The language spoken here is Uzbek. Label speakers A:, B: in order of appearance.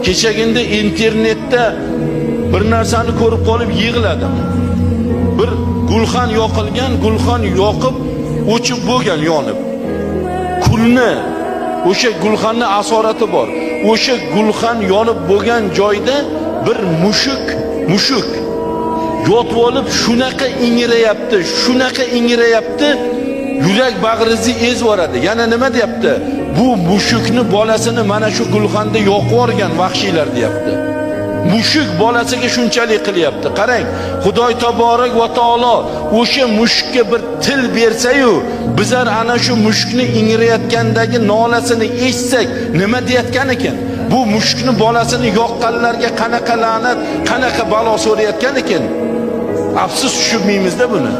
A: Kechaganda internetda bir narsani ko'rib qolib yig'ladim. Bir gulxan yoqilgan, gulxan yoqib o'chib bo'lgan, yonib. Kulni, o'sha gulxanning asorati bor. O'sha gulxan yonib bo'lgan joyda bir mushuk yotib olib shunaqa ingrayapti, yurak bag'ringizni ezib yoradi. Yana nima deyapti? Bu mushukni bolasini mana shu gulxanda yoqib yorgan vahshiylar deyapti. Mushuk bolasiga shunchalik qilyapti. Qarang, Xudoy taborak va taolo o'sha mushukka bir til bersa-yu, bizlar ana shu mushukni ingrayotgandagi nolasini eshitsak, nima deyotgan ekan? Bu mushukni bolasini yoqqanlarga qanaqa la'nat, qanaqa balo so'rayotgan ekan? Afsus tushunmaymizda buni.